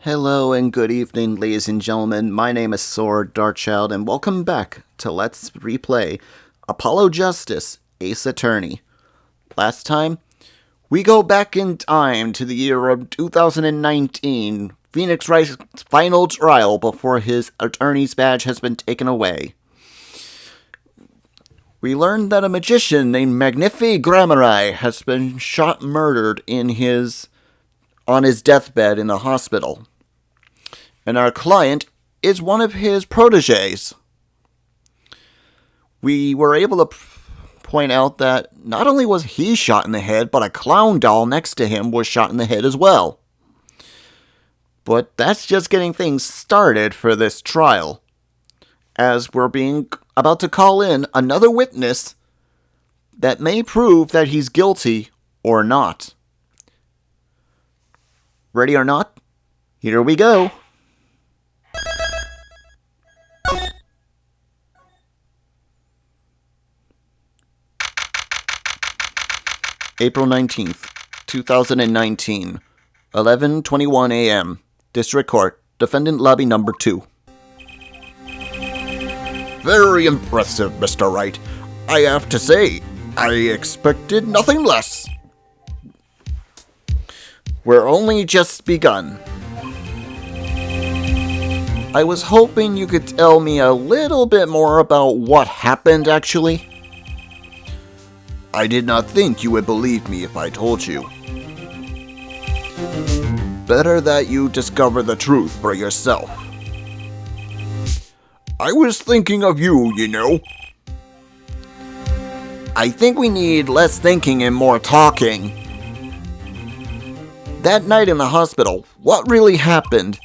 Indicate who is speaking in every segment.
Speaker 1: Hello and good evening, ladies and gentlemen. My name is Saur Darkchild, and welcome back to Let's Replay Apollo Justice, Ace Attorney. Last time, we go back in time to the year of 2019, Pheonix Wright's final trial before his attorney's badge has been taken away. We learned that a magician named Magnifi Grammari has been shot and murdered on his deathbed in the hospital. And our client is one of his proteges. We were able to point out that not only was he shot in the head, but a clown doll next to him was shot in the head as well. But that's just getting things started for this trial, as we're about to call in another witness that may prove that he's guilty or not. Ready or not? Here we go. April 19th, 2019, 11:21 a.m. District Court, Defendant Lobby Number 2.
Speaker 2: Very impressive, Mr. Wright. I have to say, I expected nothing less.
Speaker 1: We're only just begun. I was hoping you could tell me a little bit more about what happened, actually.
Speaker 2: I did not think you would believe me if I told you. Better that you discover the truth for yourself. I was thinking of you, you know.
Speaker 1: I think we need less thinking and more talking. That night in the hospital, what really happened?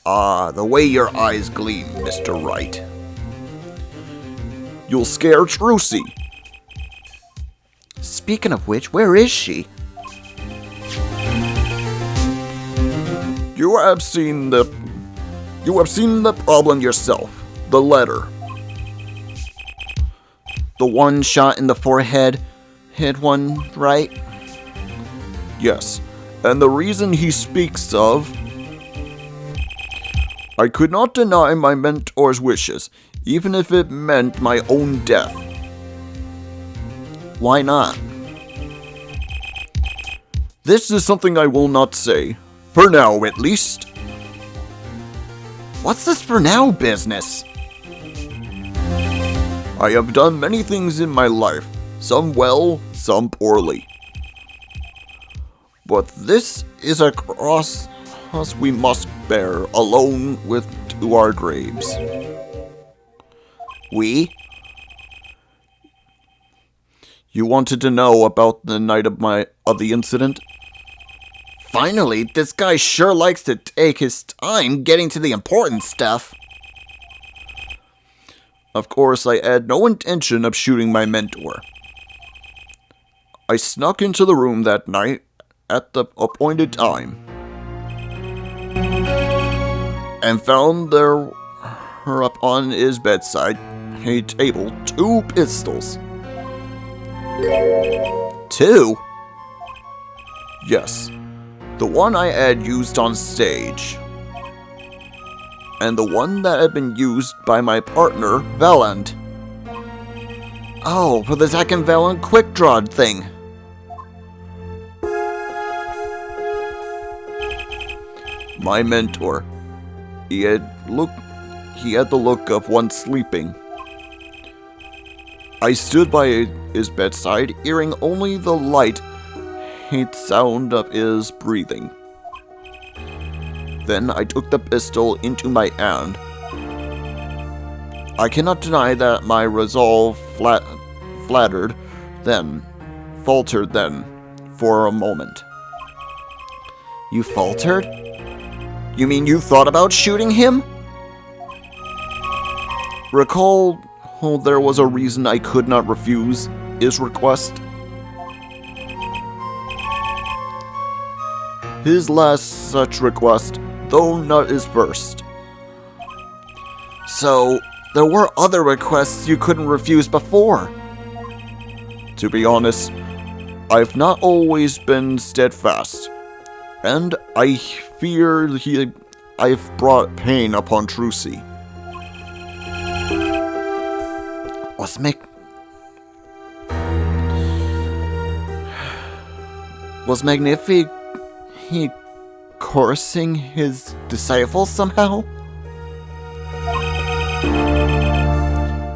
Speaker 2: The way your eyes gleam, Mr. Wright. You'll scare Trucy.
Speaker 1: Speaking of which, where is she?
Speaker 2: You have seen the problem yourself. The letter.
Speaker 1: The one shot in the forehead hit one, right?
Speaker 2: Yes, and the reason he speaks of... I could not deny my mentor's wishes, even if it meant my own death.
Speaker 1: Why not?
Speaker 2: This is something I will not say. For now, at least.
Speaker 1: What's this for now business?
Speaker 2: I have done many things in my life. Some well, some poorly. But this is a cross we must bear alone to our graves.
Speaker 1: We?
Speaker 2: You wanted to know about the night of the incident?
Speaker 1: Finally, this guy sure likes to take his time getting to the important stuff.
Speaker 2: Of course, I had no intention of shooting my mentor. I snuck into the room that night at the appointed time and found her up on his bedside a table, 2 pistols.
Speaker 1: 2?
Speaker 2: Yes, the one I had used on stage, and the one that had been used by my partner, Valand.
Speaker 1: Oh, for the Zack and Valand quick draw thing.
Speaker 2: My mentor, he had the look of one sleeping. I stood by his bedside, hearing only the light sound of his breathing. Then I took the pistol into my hand. I cannot deny that my resolve faltered then, for a moment.
Speaker 1: You faltered? You mean you thought about shooting him?
Speaker 2: Recall, there was a reason I could not refuse his request. His last such request, though not his first.
Speaker 1: So, there were other requests you couldn't refuse before.
Speaker 2: To be honest, I've not always been steadfast. and I fear I've brought pain upon Trucy.
Speaker 1: Was Magnifi he coercing his disciples somehow?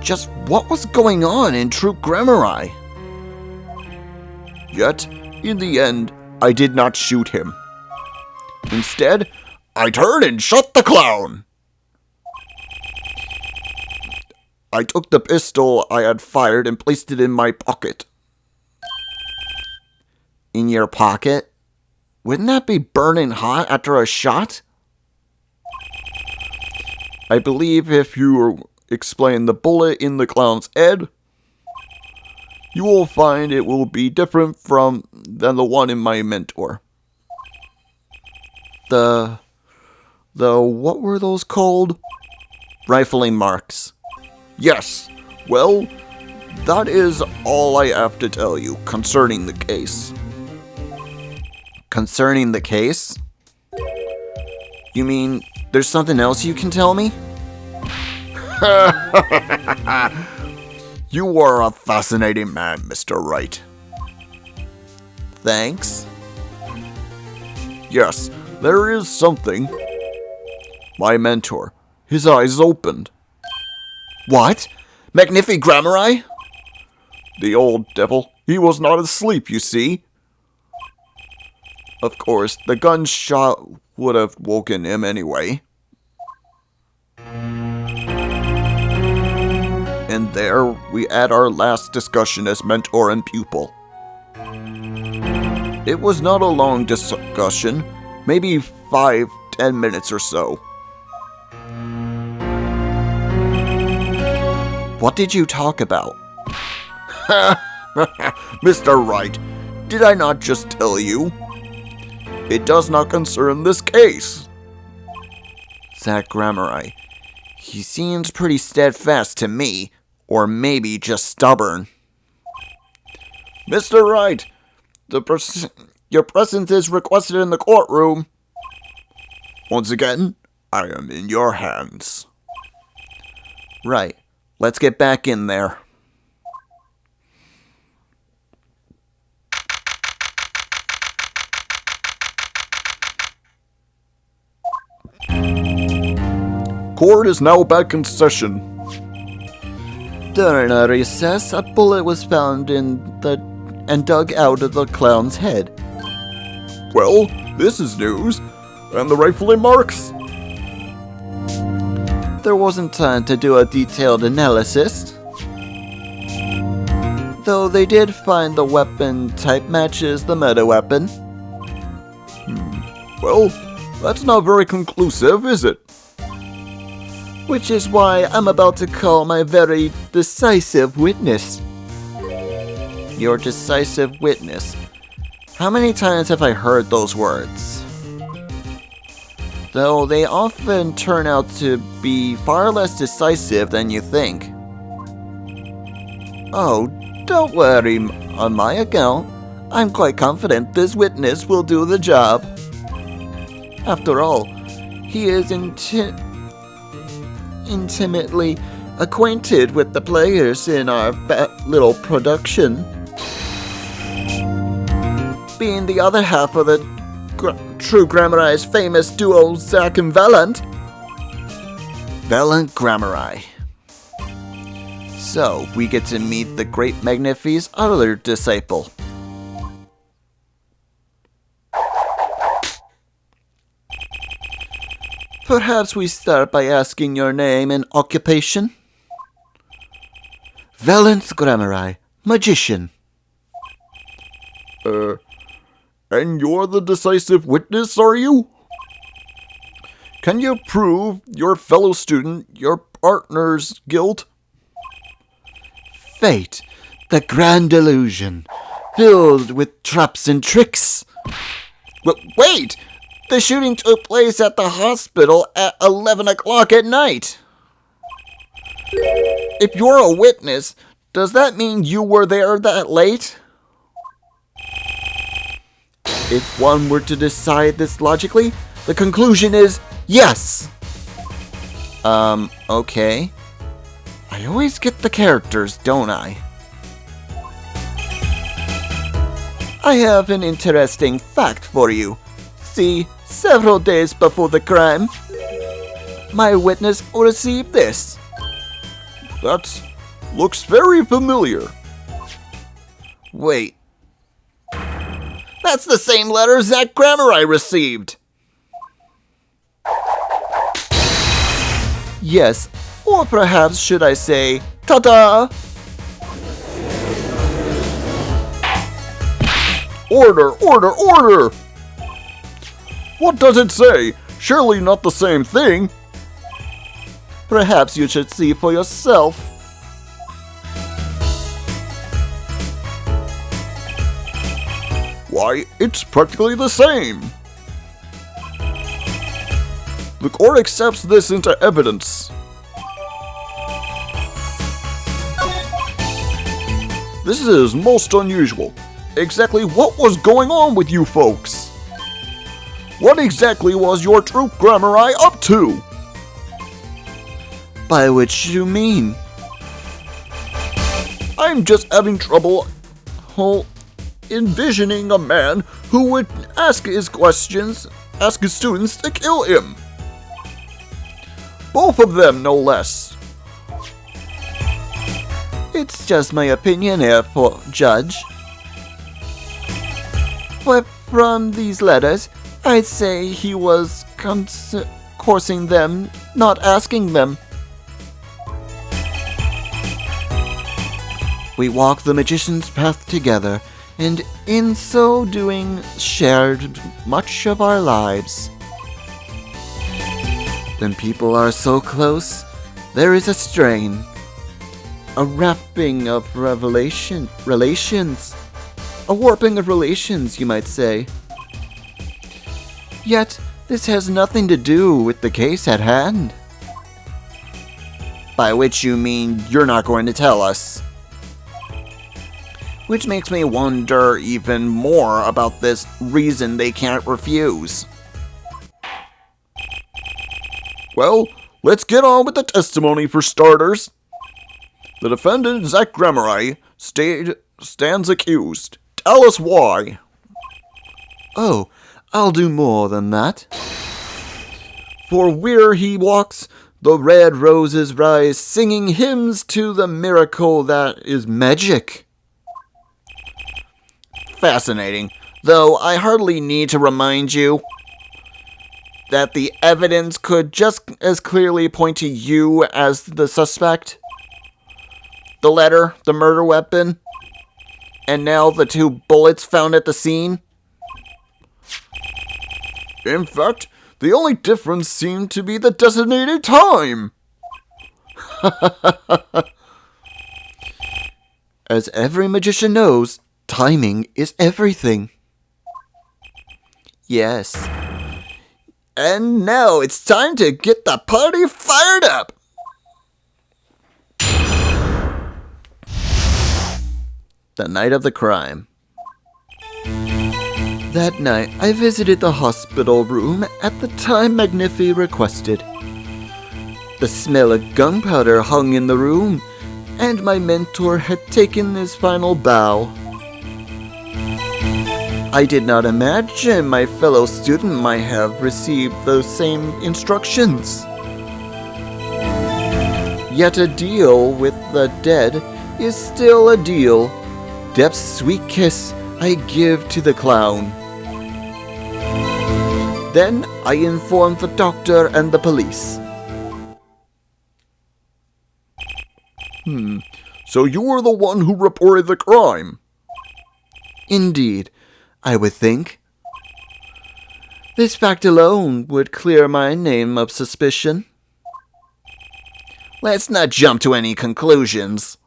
Speaker 1: Just what was going on in True Grammari?
Speaker 2: Yet, in the end, I did not shoot him. Instead, I turned and shot the clown. I took the pistol I had fired and placed it in my pocket.
Speaker 1: In your pocket? Wouldn't that be burning hot after a shot?
Speaker 2: I believe if you explain the bullet in the clown's head, you will find it will be different than the one in my mentor.
Speaker 1: The what were those called? Rifling marks.
Speaker 2: Yes, well, that is all I have to tell you concerning the case.
Speaker 1: Concerning the case? You mean there's something else you can tell me?
Speaker 2: You are a fascinating man, Mr. Wright.
Speaker 1: Thanks.
Speaker 2: Yes, there is something. My mentor, his eyes opened.
Speaker 1: What? Magnifi Grammari?
Speaker 2: The old devil, he was not asleep, you see. Of course, the gunshot would have woken him anyway. And there we had our last discussion as mentor and pupil. It was not a long discussion, maybe 5-10 minutes or so.
Speaker 1: What did you talk about?
Speaker 2: Mr. Wright, did I not just tell you? It does not concern this case.
Speaker 1: That Grammari. He seems pretty steadfast to me, or maybe just stubborn.
Speaker 2: Mr. Wright, your presence is requested in the courtroom. Once again, I am in your hands.
Speaker 1: Right. Let's get back in there.
Speaker 2: Court is now back in session.
Speaker 1: During a recess, a bullet was found and dug out of the clown's head.
Speaker 2: Well, this is news. And the rifling marks?
Speaker 1: There wasn't time to do a detailed analysis. Though they did find the weapon type matches the meta weapon.
Speaker 2: Well, that's not very conclusive, is it?
Speaker 1: Which is why I'm about to call my very decisive witness. Your decisive witness. How many times have I heard those words? Though they often turn out to be far less decisive than you think. Oh, don't worry on my account. I'm quite confident this witness will do the job. After all, he is intimately acquainted with the players in our little production. Being the other half of the True Grammari's famous duo Zack and Valant. Valant Grammari. So, we get to meet the great Magnifi's other disciple. Perhaps we start by asking your name and occupation? Valence Grammari, magician.
Speaker 2: And you're the decisive witness, are you? Can you prove your fellow student, your partner's guilt?
Speaker 1: Fate, the grand illusion, filled with traps and tricks. Wait! The shooting took place at the hospital at 11 o'clock at night. If you're a witness, does that mean you were there that late? If one were to decide this logically, the conclusion is yes! Okay. I always get the characters, don't I? I have an interesting fact for you. See, several days before the crime, my witness received this.
Speaker 2: That looks very familiar.
Speaker 1: Wait. That's the same letter Zach Grammar received! Yes, or perhaps should I say, ta-da!
Speaker 2: Order, order, order! What does it say? Surely not the same thing.
Speaker 1: Perhaps you should see for yourself.
Speaker 2: Why, it's practically the same. The court accepts this into evidence. This is most unusual. Exactly what was going on with you folks? What exactly was your troop Grammar Eye up to?
Speaker 1: By which you mean?
Speaker 2: I'm just having trouble envisioning a man who would ask his students to kill him. Both of them, no less.
Speaker 1: It's just my opinion here, Judge. But from these letters, I'd say he was coursing them, not asking them. We walked the magician's path together, and in so doing shared much of our lives. When people are so close, there is a strain, a wrapping of relations, a warping of relations, you might say. Yet, this has nothing to do with the case at hand. By which you mean you're not going to tell us. Which makes me wonder even more about this reason they can't refuse.
Speaker 2: Well, let's get on with the testimony for starters. The defendant, Zach Grammar Eye, stands accused. Tell us why.
Speaker 1: Oh, I'll do more than that.
Speaker 2: For where he walks, the red roses rise, singing hymns to the miracle that is magic.
Speaker 1: Fascinating, though I hardly need to remind you that the evidence could just as clearly point to you as the suspect. The letter, the murder weapon, and now the 2 bullets found at the scene.
Speaker 2: In fact, the only difference seemed to be the designated time.
Speaker 1: As every magician knows, timing is everything. Yes. And now it's time to get the party fired up! The night of the crime. That night, I visited the hospital room at the time Magnifi requested. The smell of gunpowder hung in the room, and my mentor had taken his final bow. I did not imagine my fellow student might have received those same instructions. Yet a deal with the dead is still a deal. Death's sweet kiss I give to the clown. Then I informed the doctor and the police.
Speaker 2: So you were the one who reported the crime?
Speaker 1: Indeed, I would think. This fact alone would clear my name of suspicion. Let's not jump to any conclusions.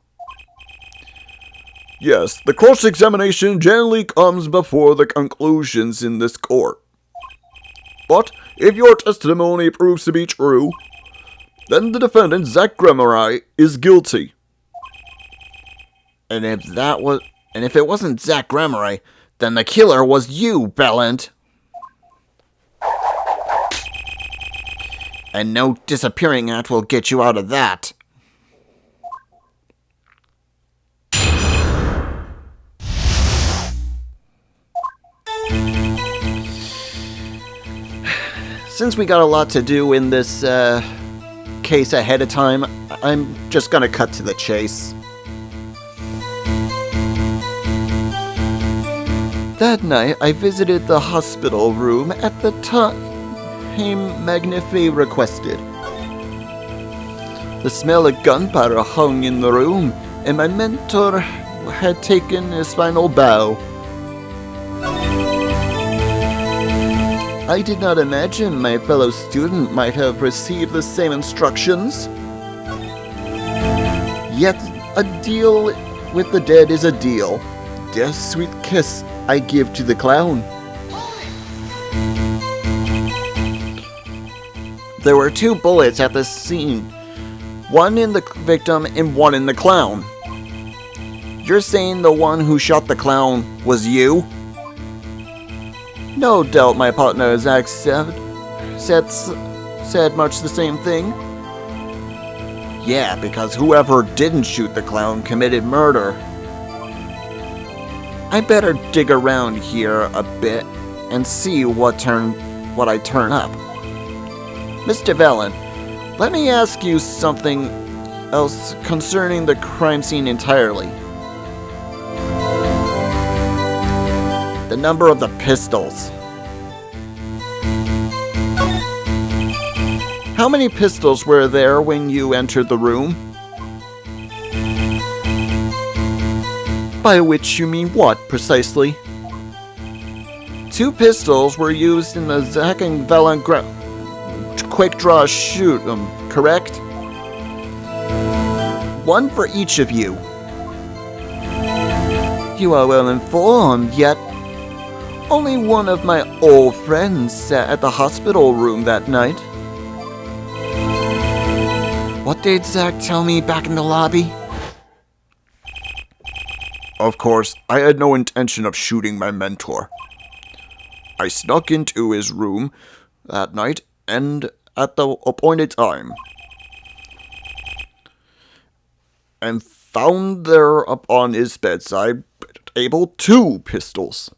Speaker 2: Yes, the cross-examination generally comes before the conclusions in this court. But if your testimony proves to be true, then the defendant, Zach Grammar Eye, is guilty.
Speaker 1: And if it wasn't Zach Grammar Eye, Then the killer was you, Belland. And no disappearing act will get you out of that. Since we got a lot to do in this case ahead of time, I'm just gonna cut to the chase. That night, I visited the hospital room at the time Magnifique requested. The smell of gunpowder hung in the room, and my mentor had taken a final bow. I did not imagine my fellow student might have received the same instructions. Yet, a deal with the dead is a deal. Death's sweet kiss I give to the clown. There were 2 bullets at the scene, one in the victim and one in the clown. You're saying the one who shot the clown was you? No doubt my partner Zach said much the same thing. Yeah, because whoever didn't shoot the clown committed murder. I better dig around here a bit and see what I turn up. Mr. Velen, let me ask you something else concerning the crime scene entirely. The number of the pistols. How many pistols were there when you entered the room? By which you mean what, precisely? 2 pistols were used in the Zack and Velen quick draw shoot, correct? 1 for each of you. You are well informed, yet only one of my old friends sat at the hospital room that night. What did Zack tell me back in the lobby?
Speaker 2: Of course, I had no intention of shooting my mentor. I snuck into his room that night and at the appointed time, and found there upon his bedside table 2 pistols.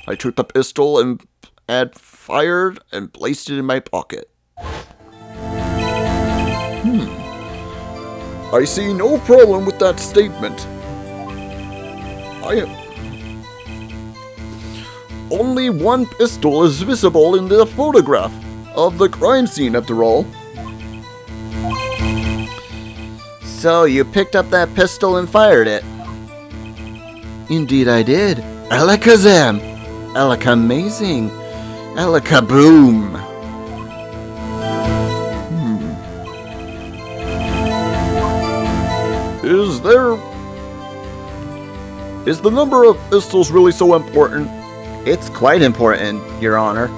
Speaker 2: I took the pistol and had fired and placed it in my pocket. I see no problem with that statement. Only 1 pistol is visible in the photograph of the crime scene, after all.
Speaker 1: So you picked up that pistol and fired it? Indeed I did. Alakazam! Alaka-amazing! Alaka-boom!
Speaker 2: Is the number of pistols really so important?
Speaker 1: It's quite important, Your Honor.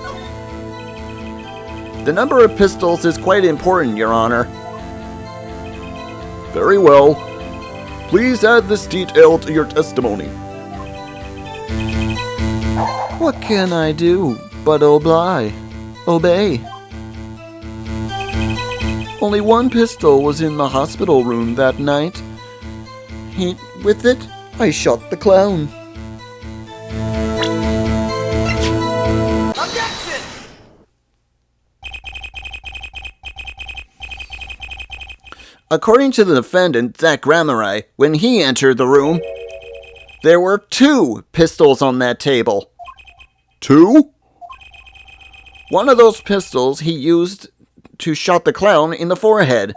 Speaker 1: The number of pistols is quite important, Your Honor.
Speaker 2: Very well. Please add this detail to your testimony.
Speaker 1: What can I do but obey? Only 1 pistol was in the hospital room that night. With it, I shot the clown.
Speaker 3: Objection!
Speaker 1: According to the defendant, Zach Gramerai, when he entered the room, there were 2 pistols on that table.
Speaker 2: 2?
Speaker 1: One of those pistols he used to shot the clown in the forehead.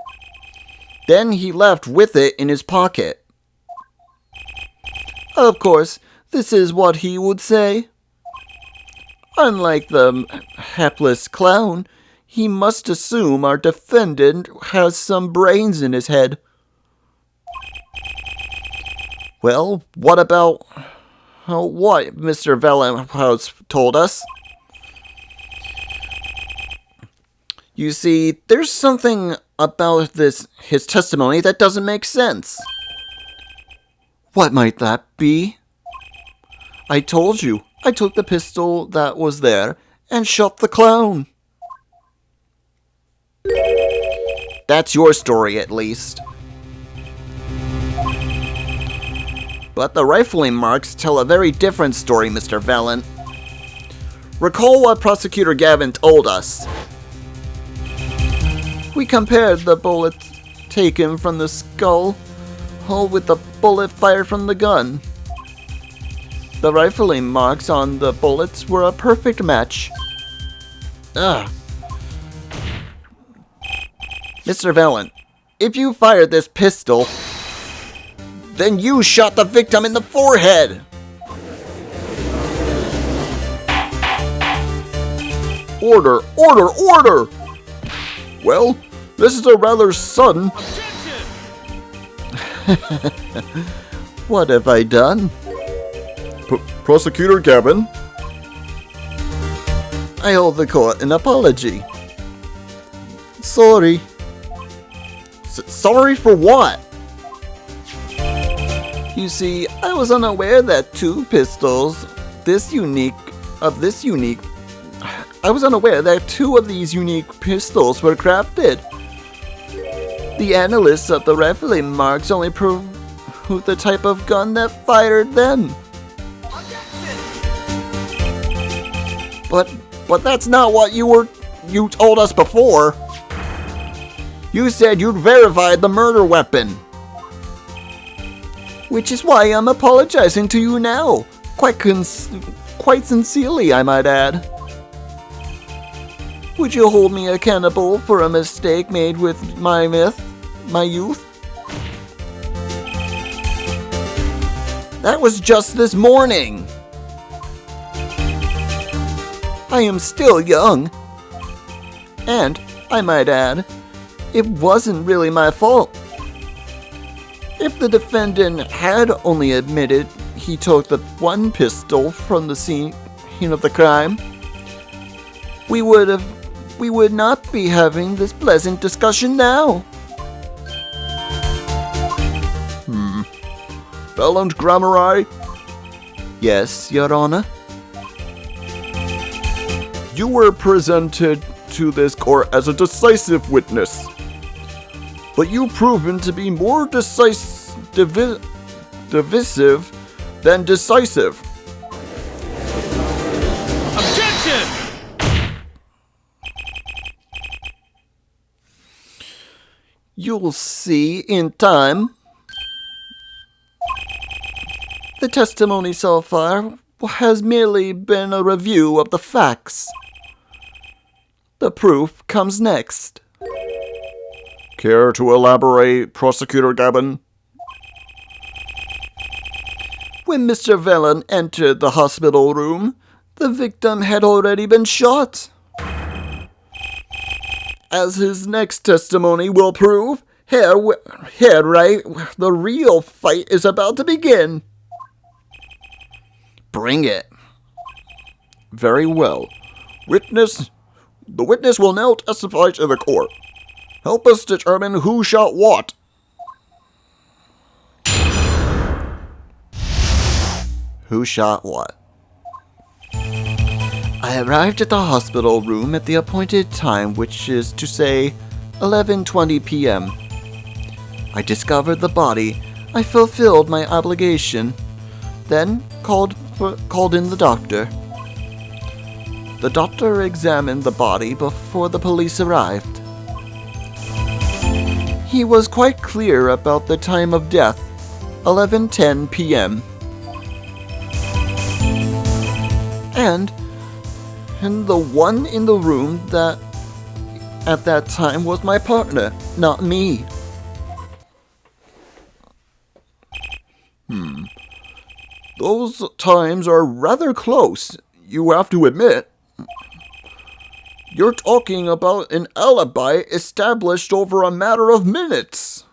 Speaker 1: Then he left with it in his pocket. Of course, this is what he would say. Unlike the hapless clown, he must assume our defendant has some brains in his head. Well, what about what Mr. Velen has told us? You see, there's something about his testimony that doesn't make sense. What might that be? I told you, I took the pistol that was there and shot the clown. That's your story, at least. But the rifling marks tell a very different story, Mr. Valen. Recall what Prosecutor Gavin told us. We compared the bullet taken from the skull with the bullet fired from the gun. The rifling marks on the bullets were a perfect match. Ugh. Mr. Valen, if you fired this pistol, then you shot the victim in the forehead!
Speaker 2: Order! Order! Order! Well, this is a rather sudden...
Speaker 1: What have I done?
Speaker 2: Prosecutor Gavin?
Speaker 1: I owe the court an apology. Sorry.
Speaker 2: Sorry for what?
Speaker 1: You see, I was unaware that two pistols I was unaware that two of these unique pistols were crafted. The analysts of the rifling marks only proved the type of gun that fired them. But that's not what you told us before. You said you'd verified the murder weapon. Which is why I'm apologizing to you now. Quite sincerely, I might add. Would you hold me accountable for a mistake made with my youth? That was just this morning. I am still young. And, I might add, it wasn't really my fault. If the defendant had only admitted he took the one pistol from the scene of the crime, we would not be having this pleasant discussion now.
Speaker 2: Valant Grammari?
Speaker 1: Yes, Your Honor.
Speaker 2: You were presented to this court as a decisive witness, but you've proven to be more divisive than decisive.
Speaker 3: Objection!
Speaker 1: You'll see in time. The testimony so far has merely been a review of the facts. The proof comes next.
Speaker 2: Care to elaborate, Prosecutor Gavin?
Speaker 1: When Mr. Valen entered the hospital room, the victim had already been shot. As his next testimony will prove, right, the real fight is about to begin. Bring it.
Speaker 2: Very well. The witness will now testify to the court. Help us determine who shot what.
Speaker 1: Who shot what? I arrived at the hospital room at the appointed time, which is to say 11:20 p.m. I discovered the body. I fulfilled my obligation, then called in the doctor. The doctor examined the body before the police arrived. He was quite clear about the time of death, 11:10 p.m. And the one in the room that at that time was my partner, not me.
Speaker 2: Those times are rather close, you have to admit. You're talking about an alibi established over a matter of minutes.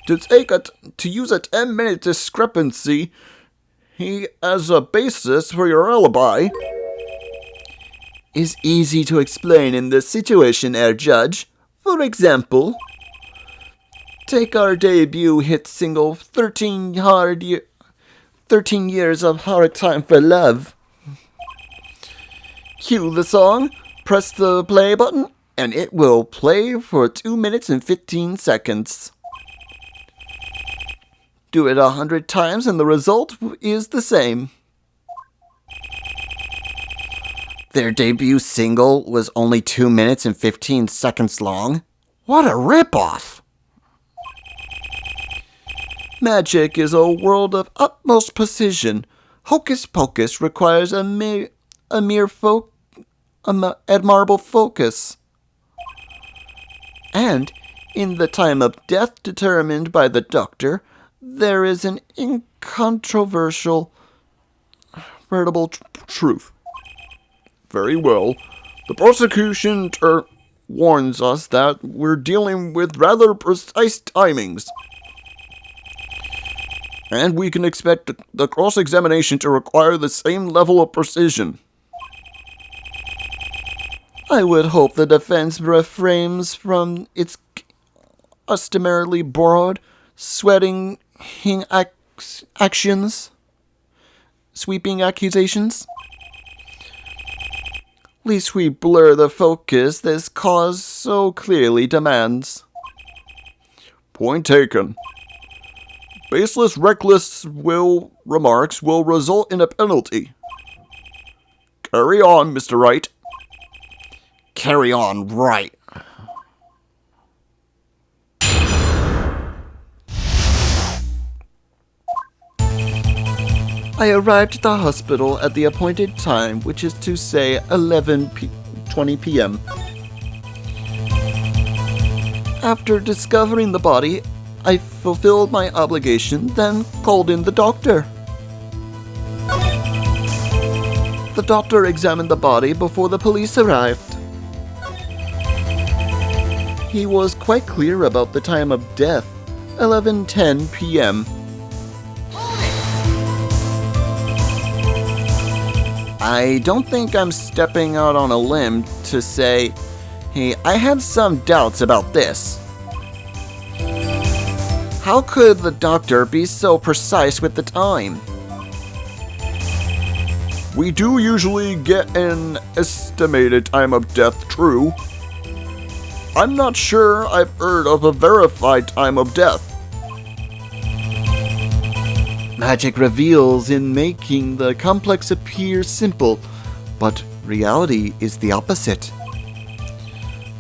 Speaker 2: To use a 10-minute discrepancy as a basis for your alibi
Speaker 1: is easy to explain in this situation, Herr Judge. For example, take our debut hit single 13 13 years of hard time for love. Cue the song, press the play button, and it will play for 2 minutes and 15 seconds. Do it 100 times and the result is the same. Their debut single was only 2 minutes and 15 seconds long. What a ripoff! Magic is a world of utmost precision. Hocus pocus requires admirable focus. And, in the time of death determined by the doctor, there is an incontrovertible, veritable truth.
Speaker 2: Very well. The prosecution warns us that we're dealing with rather precise timings. And we can expect the cross-examination to require the same level of precision.
Speaker 1: I would hope the defense refrains from its customarily borrowed, sweeping accusations. Least we blur the focus this cause so clearly demands.
Speaker 2: Point taken. Baseless, reckless remarks will result in a penalty. Carry on, Mr. Wright.
Speaker 1: Carry on, Wright. I arrived at the hospital at the appointed time, which is to say 11:20 p.m. After discovering the body, I fulfilled my obligation, then called in the doctor. The doctor examined the body before the police arrived. He was quite clear about the time of death, 11:10 p.m. I don't think I'm stepping out on a limb to say, hey, I have some doubts about this. How could the doctor be so precise with the time?
Speaker 2: We do usually get an estimated time of death, true. I'm not sure I've heard of a verified time of death.
Speaker 1: Magic reveals in making the complex appear simple, but reality is the opposite.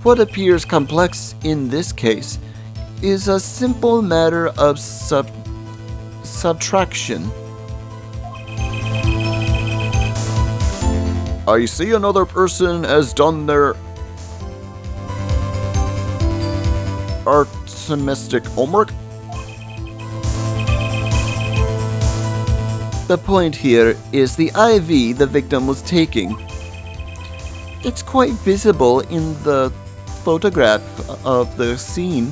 Speaker 1: What appears complex in this case is a simple matter of subtraction.
Speaker 2: I see another person has done their arithmetic homework.
Speaker 1: The point here is the IV the victim was taking. It's quite visible in the photograph of the scene.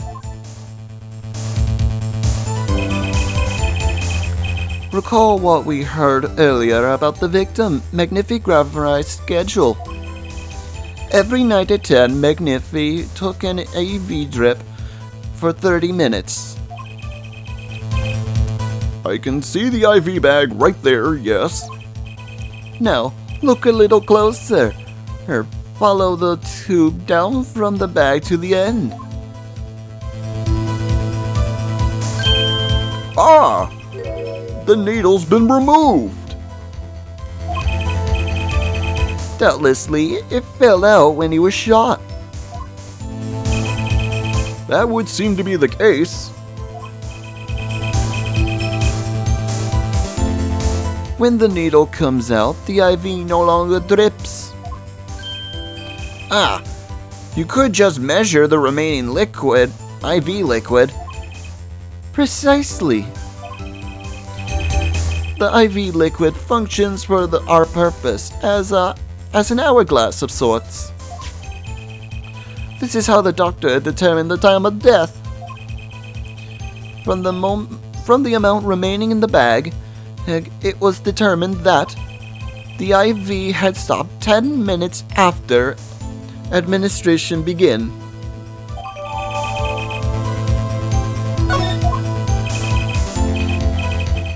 Speaker 1: Recall what we heard earlier about the victim, Magnifi schedule. Every night at 10, Magnifi took an IV drip for 30 minutes.
Speaker 2: I can see the IV bag right there, yes.
Speaker 1: Now, look a little closer. Or follow the tube down from the bag to the end.
Speaker 2: Ah! The needle's been removed!
Speaker 1: Doubtlessly, it fell out when he was shot.
Speaker 2: That would seem to be the case.
Speaker 1: When the needle comes out, the IV no longer drips. Ah, you could just measure the remaining liquid, IV liquid. Precisely. The IV liquid functions for our purpose as an hourglass of sorts. This is how the doctor determined the time of death. From the amount remaining in the bag, it was determined that the IV had stopped 10 minutes after administration began.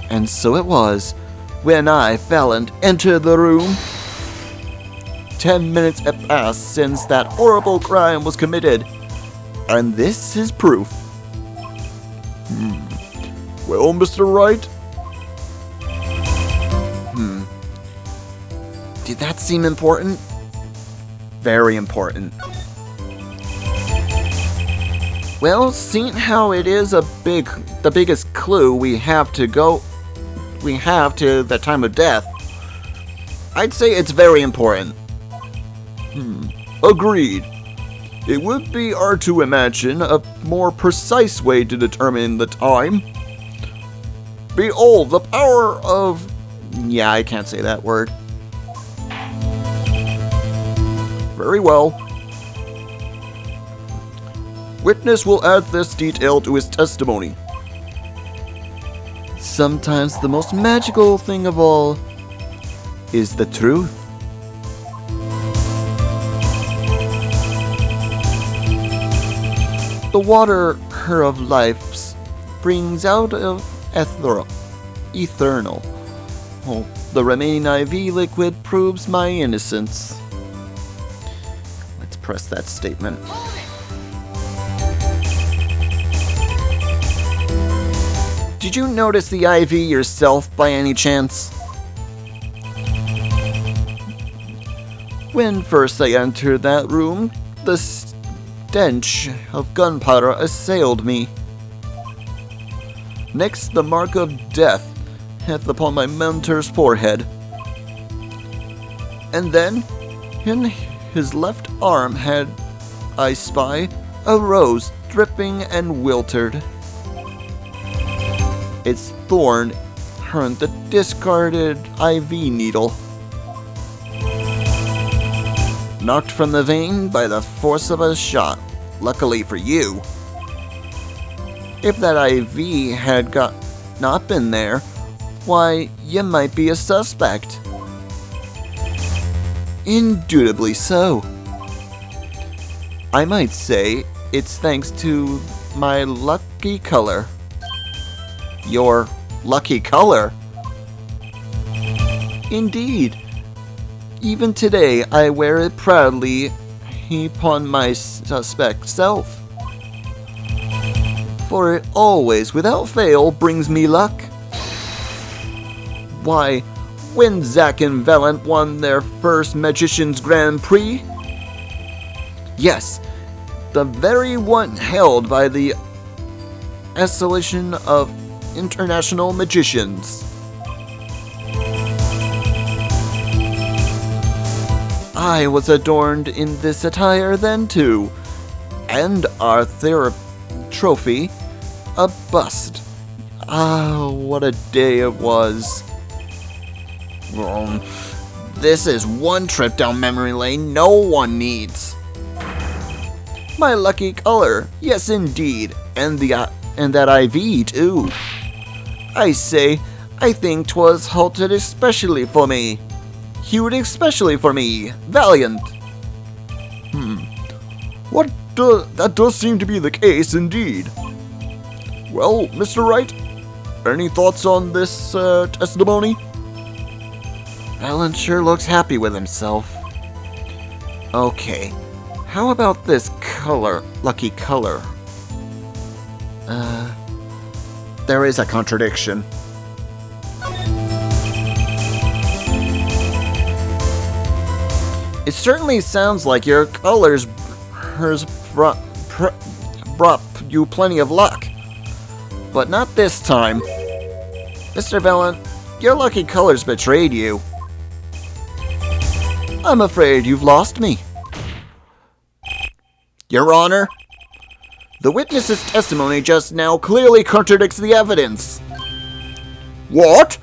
Speaker 1: And And so it was, when I, Valiant, entered the room. 10 minutes had passed since that horrible crime was committed, and this is proof.
Speaker 2: Well, Mr. Wright?
Speaker 1: Did that seem important? Very important. Well, seeing how it is the biggest clue we have to the time of death, I'd say it's very important.
Speaker 2: Agreed. It would be hard to imagine a more precise way to determine the time. Behold, the power of...
Speaker 1: Yeah, I can't say that word.
Speaker 2: Very well. Witness will add this detail to his testimony.
Speaker 1: Sometimes the most magical thing of all is the truth. The water her of life springs out of eternal. Oh, the remaining IV liquid proves my innocence. Let's press that statement. Did you notice the IV yourself by any chance? When first I entered that room, the stench of gunpowder assailed me. Next, the mark of death hath upon my mentor's forehead. And then, in his left arm had I spy a rose dripping and wilted. Its thorn turned the discarded IV needle. Knocked from the vein by the force of a shot, luckily for you. If that IV had not been there, why, you might be a suspect. Indubitably so. I might say it's thanks to my lucky color. Your lucky color? Indeed. Even today I wear it proudly upon my suspect self. For it always, without fail, brings me luck. Why, when Zack and Valiant won their first Magician's Grand Prix? Yes, the very one held by the Association of International Magicians. I was adorned in this attire then too, and our trophy, a bust. Ah, what a day it was. This is one trip down memory lane no one needs. My lucky color, yes indeed, and that IV too. I say, I think 'twas halted especially for me. Hued especially for me, Valiant.
Speaker 2: That does seem to be the case, indeed. Well, Mr. Wright, any thoughts on this testimony?
Speaker 1: Valiant sure looks happy with himself. Okay, how about this color, lucky color? There is a contradiction. It certainly sounds like your colors brought you plenty of luck. But not this time. Mr. Valiant, your lucky colors betrayed you. I'm afraid you've lost me. Your Honor, the witness's testimony just now clearly contradicts the evidence.
Speaker 2: What?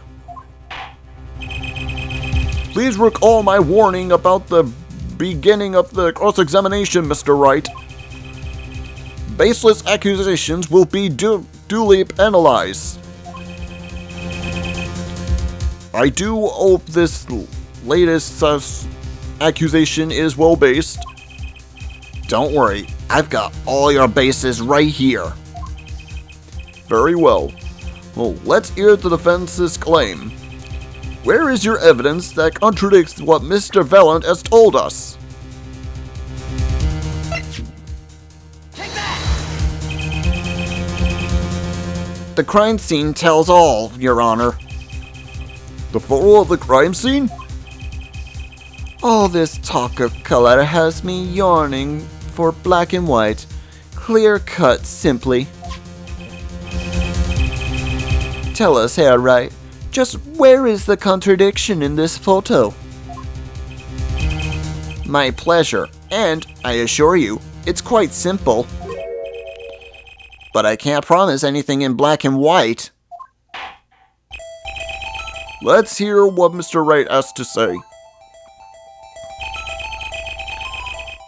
Speaker 2: Please recall my warning about the beginning of the cross-examination, Mr. Wright. Baseless accusations will be duly analyzed. I do hope this latest accusation is well-based.
Speaker 1: Don't worry, I've got all your bases right here.
Speaker 2: Very well. Well, let's hear the defense's claim. Where is your evidence that contradicts what Mr. Valent has told us?
Speaker 1: The crime scene tells all, Your Honor.
Speaker 2: The photo of the crime scene?
Speaker 1: All this talk of color has me yearning for black and white, clear cut simply. Tell us, Herr Wright, just where is the contradiction in this photo? My pleasure, and I assure you, it's quite simple. But I can't promise anything in black and white.
Speaker 2: Let's hear what Mr. Wright has to say.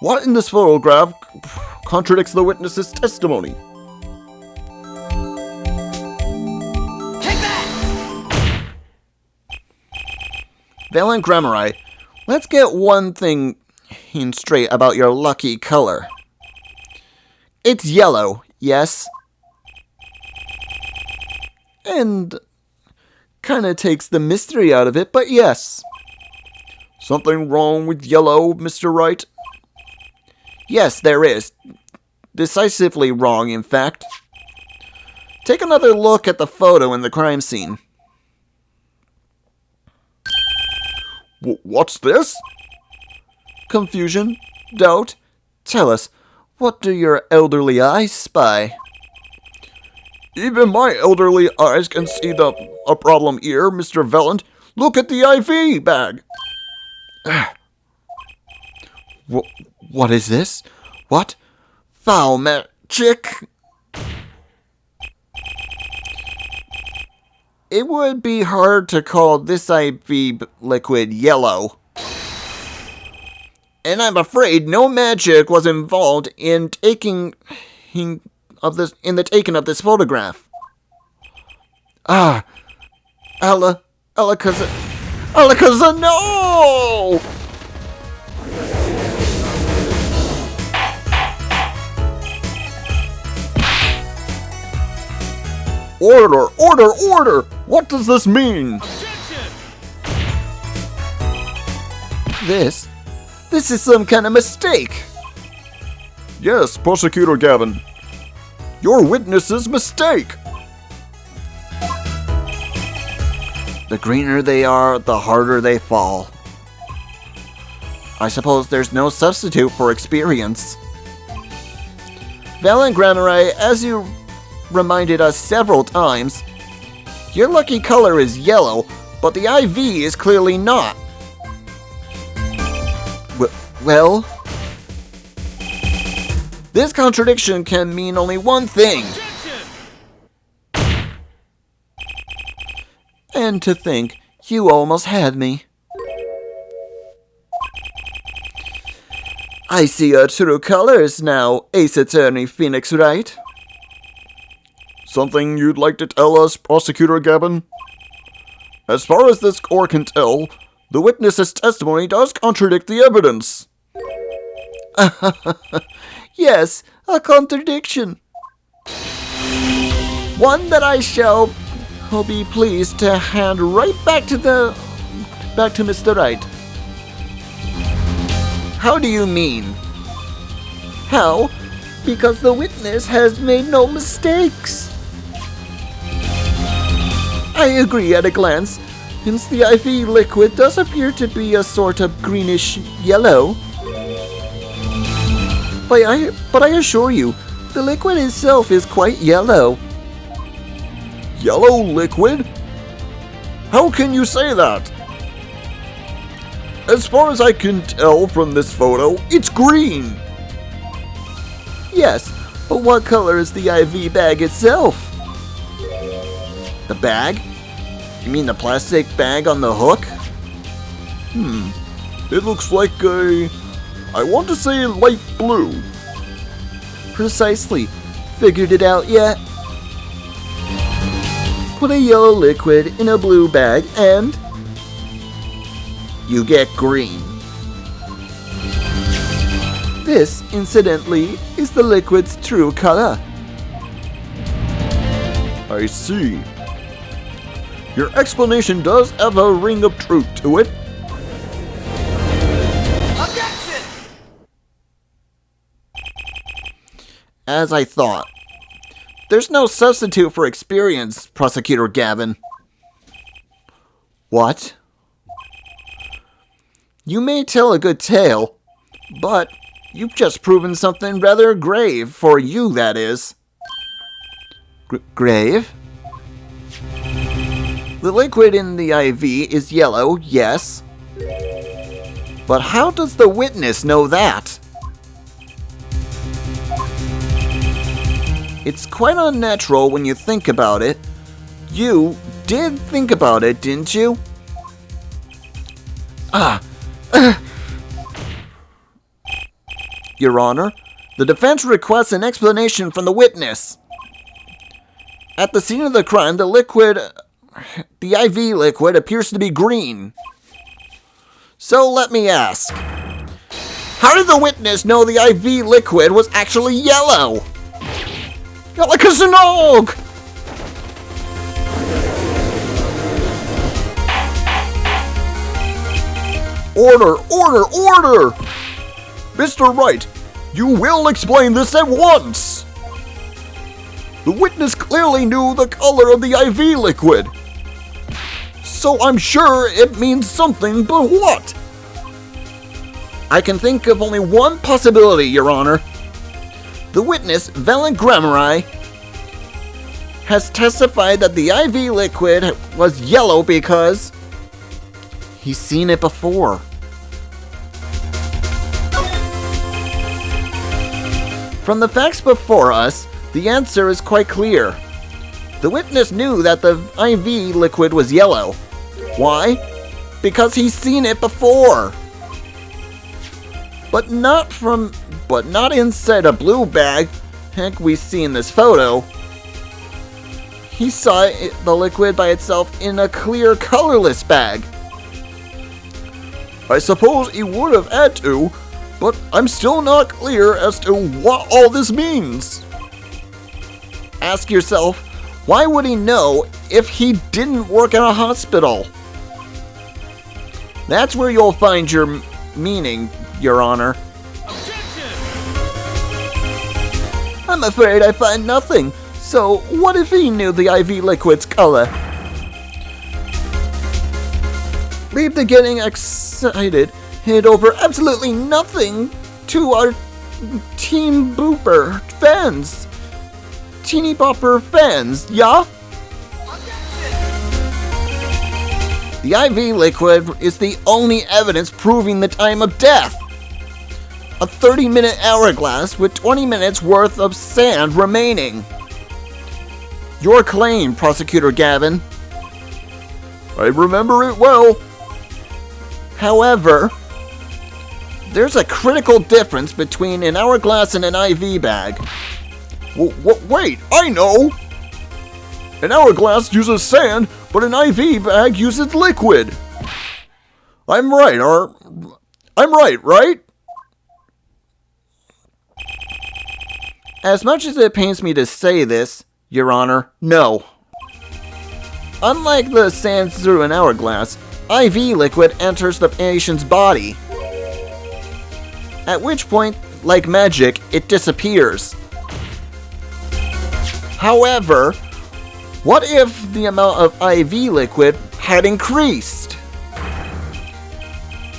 Speaker 2: What in this photograph contradicts the witness's testimony?
Speaker 1: Valent Grammari, let's get one thing in straight about your lucky color. It's yellow, yes? And kinda takes the mystery out of it, but yes.
Speaker 2: Something wrong with yellow, Mr. Wright?
Speaker 1: Yes, there is. Decisively wrong, in fact. Take another look at the photo in the crime scene.
Speaker 2: What's this?
Speaker 1: Confusion? Doubt? Tell us, what do your elderly eyes spy?
Speaker 2: Even my elderly eyes can see a problem here, Mr. Valent. Look at the IV bag.
Speaker 1: What is this? What? Foul magic? It would be hard to call this IV liquid yellow. And I'm afraid no magic was involved in the taking of this photograph. Alakaza, no!
Speaker 2: Order! What does this mean?
Speaker 1: This is some kind of mistake.
Speaker 2: Yes, Prosecutor Gavin. Your witness's mistake.
Speaker 1: The greener they are, the harder they fall. I suppose there's no substitute for experience. Valent Grammari, as you reminded us several times, your lucky color is yellow, but the IV is clearly not. Well, this contradiction can mean only one thing. And to think, you almost had me. I see your true colors now, Ace Attorney Pheonix Wright.
Speaker 2: Something you'd like to tell us, Prosecutor Gavin? As far as this court can tell, the witness's testimony does contradict the evidence.
Speaker 1: Yes, a contradiction. One that I shall be pleased to hand right back to Mr. Wright. How do you mean? How? Because the witness has made no mistakes. I agree at a glance, since the IV liquid does appear to be a sort of greenish yellow. But I assure you, the liquid itself is quite yellow.
Speaker 2: Yellow liquid? How can you say that? As far as I can tell from this photo, it's green.
Speaker 1: Yes, but what color is the IV bag itself? The bag? You mean the plastic bag on the hook?
Speaker 2: It looks like I want to say light blue.
Speaker 1: Precisely. Figured it out yet? Put a yellow liquid in a blue bag and you get green. This, incidentally, is the liquid's true color.
Speaker 2: I see. Your explanation does have a ring of truth to it.
Speaker 3: Objection!
Speaker 1: As I thought. There's no substitute for experience, Prosecutor Gavin. What? You may tell a good tale, but you've just proven something rather grave, for you, that is. Grave? The liquid in the IV is yellow, yes. But how does the witness know that? It's quite unnatural when you think about it. You did think about it, didn't you? Your Honor, the defense requests an explanation from the witness. At the scene of the crime, the IV liquid appears to be green. So let me ask, how did the witness know the IV liquid was actually yellow? You're like a Zinog!
Speaker 2: Order! Order! Order! Mr. Wright, you will explain this at once! The witness clearly knew the color of the IV liquid. So I'm sure it means something, but what?
Speaker 1: I can think of only one possibility, Your Honor. The witness, Valen Grammari, has testified that the IV liquid was yellow because he's seen it before. From the facts before us, the answer is quite clear. The witness knew that the IV liquid was yellow. Why? Because he's seen it before. But not inside a blue bag, heck we see in this photo. He saw the liquid by itself in a clear, colorless bag.
Speaker 2: I suppose he would have had to, but I'm still not clear as to what all this means.
Speaker 1: Ask yourself, why would he know if he didn't work at a hospital? That's where you'll find your meaning, Your Honor. I'm afraid I find nothing. So, what if he knew the IV liquid's color? Leave the getting excited head over absolutely nothing to our Teen Booper fans. Teeny Bopper fans, yeah? The IV liquid is the only evidence proving the time of death. A 30-minute hourglass with 20 minutes worth of sand remaining. Your claim, Prosecutor Gavin.
Speaker 2: I remember it well.
Speaker 1: However, there's a critical difference between an hourglass and an IV bag.
Speaker 2: Wait, I know! An hourglass uses sand, but an IV bag uses liquid. I'm right, right?
Speaker 1: As much as it pains me to say this, Your Honor, no. Unlike the sand through an hourglass, IV liquid enters the patient's body. At which point, like magic, it disappears. However, what if the amount of IV liquid had increased?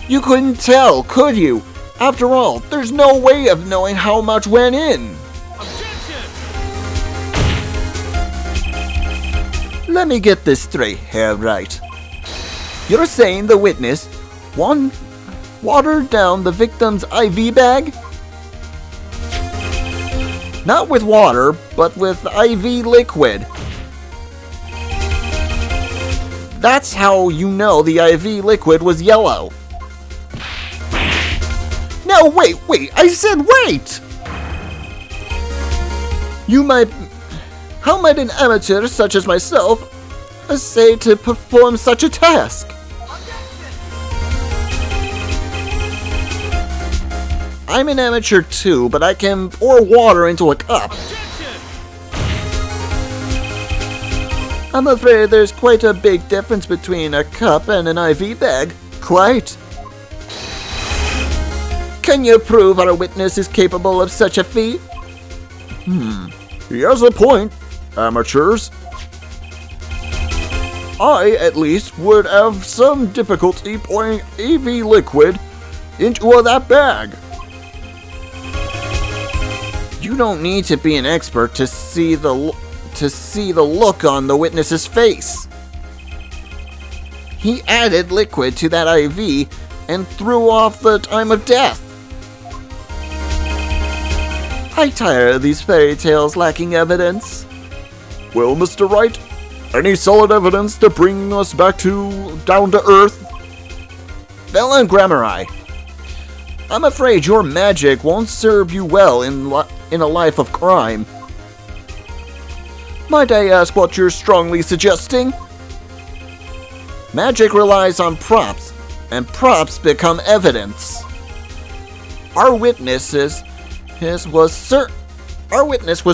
Speaker 1: You couldn't tell, could you? After all, there's no way of knowing how much went in. Let me get this straight here, Wright. You're saying the witness watered down the victim's IV bag? Not with water, but with IV liquid. That's how you know the IV liquid was yellow. No, wait, I said wait! How might an amateur such as myself essay to perform such a task? I'm an amateur too, but I can pour water into a cup. I'm afraid there's quite a big difference between a cup and an IV bag. Quite. Can you prove our witness is capable of such a feat?
Speaker 2: He has a point, amateurs. I, at least, would have some difficulty pouring AV liquid into that bag.
Speaker 1: You don't need to be an expert to see the look on the witness's face. He added liquid to that IV and threw off the time of death. I tire of these fairy tales lacking evidence.
Speaker 2: Well, Mr. Wright, any solid evidence to bring us back to down to earth?
Speaker 1: Villain Grammari, I'm afraid your magic won't serve you well in a life of crime. Might I ask what you're strongly suggesting? Magic relies on props, and props become evidence. Our witness was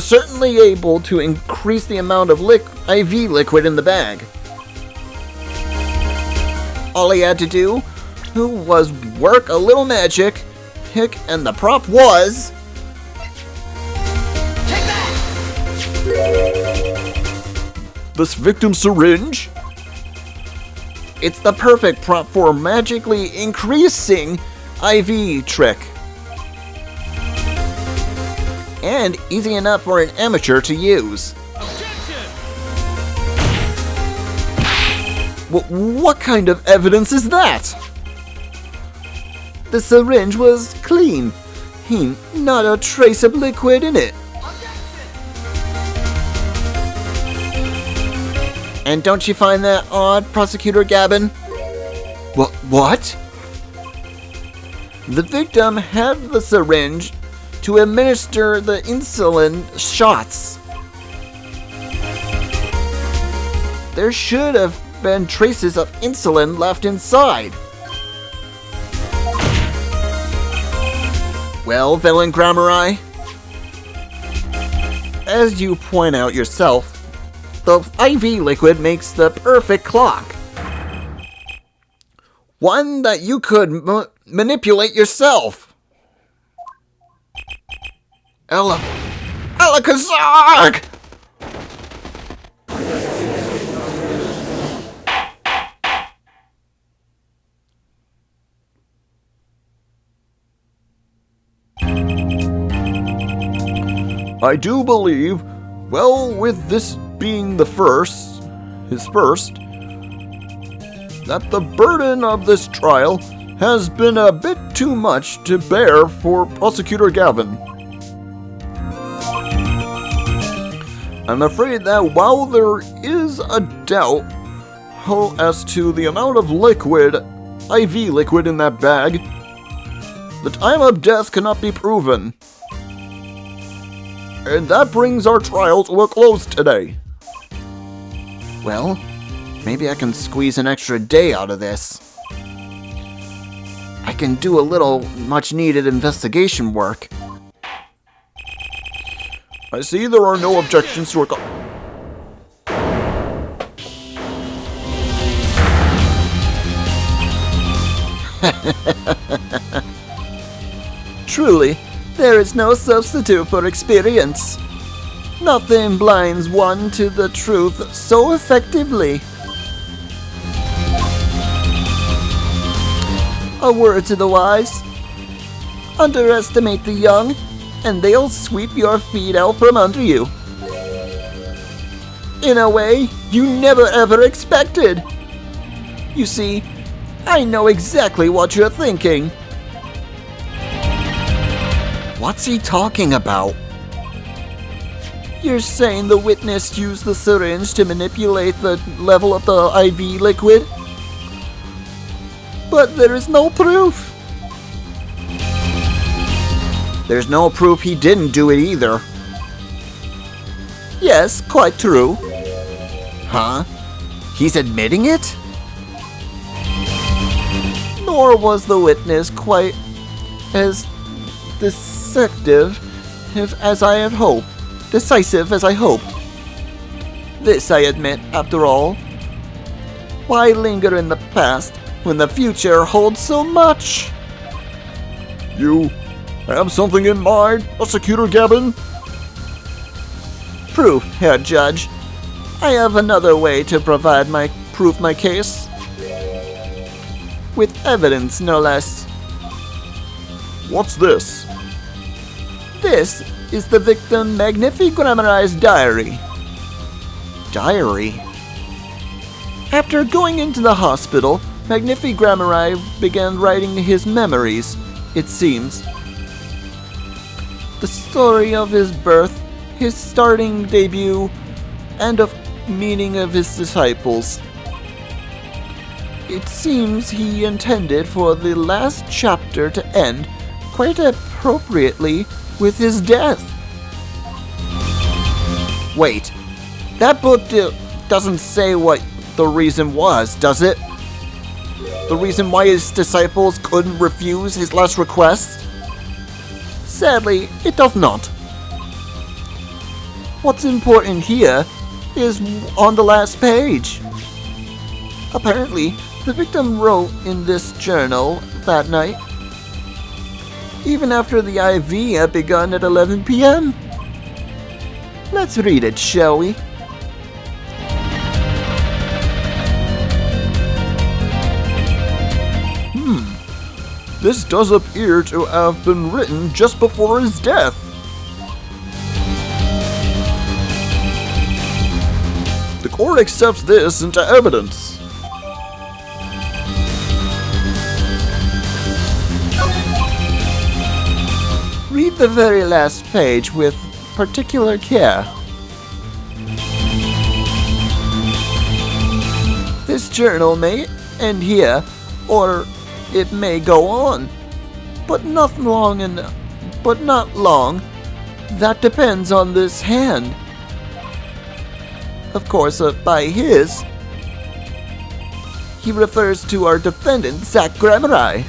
Speaker 1: certainly able to increase the amount of IV liquid in the bag. All he had to do was work a little magic, and the prop was...
Speaker 2: This victim's syringe?
Speaker 1: It's the perfect prop for magically increasing IV trick. And easy enough for an amateur to use. What kind of evidence is that? The syringe was clean. Not a trace of liquid in it. And don't you find that odd, Prosecutor Gavin? What? The victim had the syringe to administer the insulin shots. There should have been traces of insulin left inside. Well, Villain Grammari, as you point out yourself, the IV liquid makes the perfect clock. One that you could manipulate yourself. Alakazard!
Speaker 2: I do believe, well, with this being his first, that the burden of this trial has been a bit too much to bear for Prosecutor Gavin. I'm afraid that while there is a doubt as to the amount of IV liquid in that bag, the time of death cannot be proven. And that brings our trial to a close today.
Speaker 1: Well, maybe I can squeeze an extra day out of this. I can do a little much-needed investigation work.
Speaker 2: I see there are no objections to a
Speaker 1: Truly, there is no substitute for experience. Nothing blinds one to the truth so effectively. A word to the wise. Underestimate the young, and they'll sweep your feet out from under you. In a way you never ever expected. You see, I know exactly what you're thinking. What's he talking about? You're saying the witness used the syringe to manipulate the level of the IV liquid? But there is no proof. There's no proof he didn't do it either. Yes, quite true. Huh? He's admitting it? Nor was the witness quite as decisive as I hoped. This I admit, after all. Why linger in the past when the future holds so much?
Speaker 2: You have something in mind, Prosecutor Gavin?
Speaker 1: Proof, Herr Judge. I have another way to provide my case. With evidence, no less.
Speaker 2: What's this?
Speaker 1: This is the victim Magnifi Grammarai's diary. Diary? After going into the hospital, Magnifi Grammarai began writing his memories, it seems. The story of his birth, his starting debut, and of meeting of his disciples. It seems he intended for the last chapter to end, quite appropriately, with his death. Wait, that book doesn't say what the reason was, does it? The reason why his disciples couldn't refuse his last request? Sadly, it does not. What's important here is on the last page. Apparently, the victim wrote in this journal that night, even after the IV had begun at 11 p.m. Let's read it, shall we?
Speaker 2: This does appear to have been written just before his death. The court accepts this into evidence.
Speaker 1: Read the very last page with particular care. This journal may end here, or it may go on, but not long. That depends on this hand. Of course, by his, he refers to our defendant, Zach Grammarai.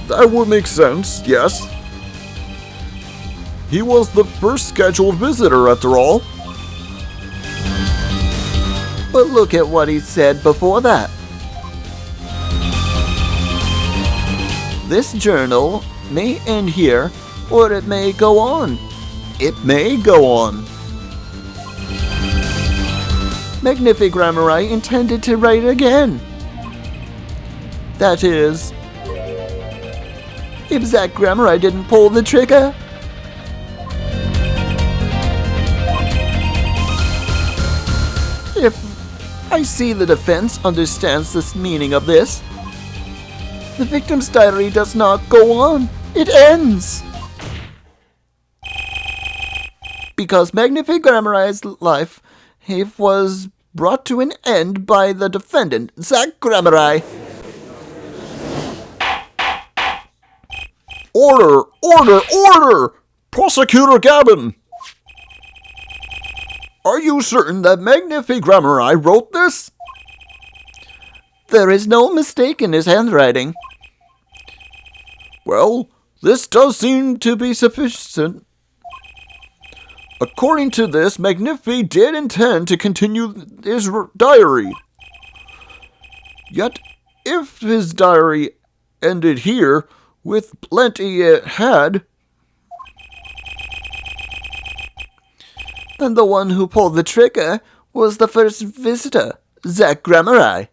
Speaker 2: That would make sense, yes. He was the first scheduled visitor, after all.
Speaker 1: But look at what he said before that. This journal may end here, or it may go on. It may go on. Magnifi Grammarai intended to write again. That is, if Zach Grammarai didn't pull the trigger. If I see the defense understands the meaning of this, the victim's diary does not go on. It ends. Because Magnifi Grammarai's life was brought to an end by the defendant, Zach Grammarai.
Speaker 2: Order! Order! Order! Prosecutor Gavin! Are you certain that Magnifi Grammarai wrote this?
Speaker 1: There is no mistake in his handwriting.
Speaker 2: Well, this does seem to be sufficient. According to this, Magnifi did intend to continue his diary. Yet, if his diary ended here, with plenty it had,
Speaker 1: then the one who pulled the trigger was the first visitor, Zach Grammarai.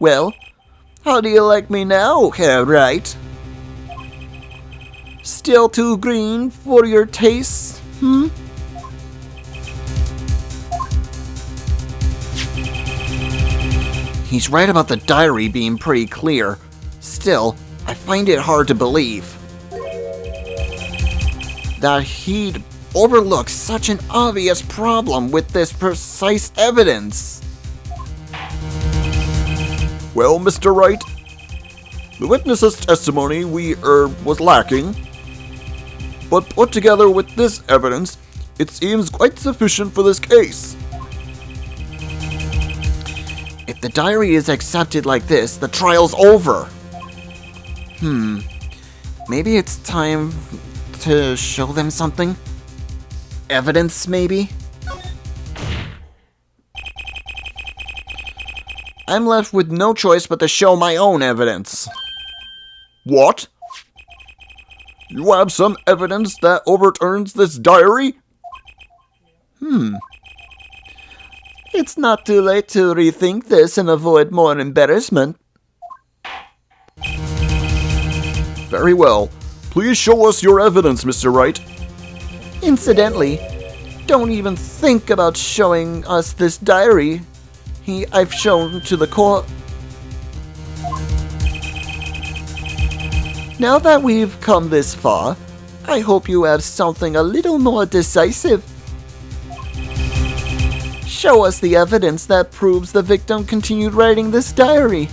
Speaker 1: Well, how do you like me now, Herr Wright? Still too green for your tastes, He's right about the diary being pretty clear. Still, I find it hard to believe that he'd overlook such an obvious problem with this precise evidence.
Speaker 2: well, Mr. Wright, the witness's testimony was lacking, but put together with this evidence, it seems quite sufficient for this case.
Speaker 1: If the diary is accepted like this, the trial's over. Maybe it's time to show them something? evidence, maybe? I'm left with no choice but to show my own evidence.
Speaker 2: What? You have some evidence that overturns this diary?
Speaker 1: It's not too late to rethink this and avoid more embarrassment.
Speaker 2: Very well. Please show us your evidence, Mr. Wright.
Speaker 1: Incidentally, don't even think about showing us this diary I've shown to the court. Now that we've come this far, I hope you have something a little more decisive. Show us the evidence that proves the victim continued writing this diary.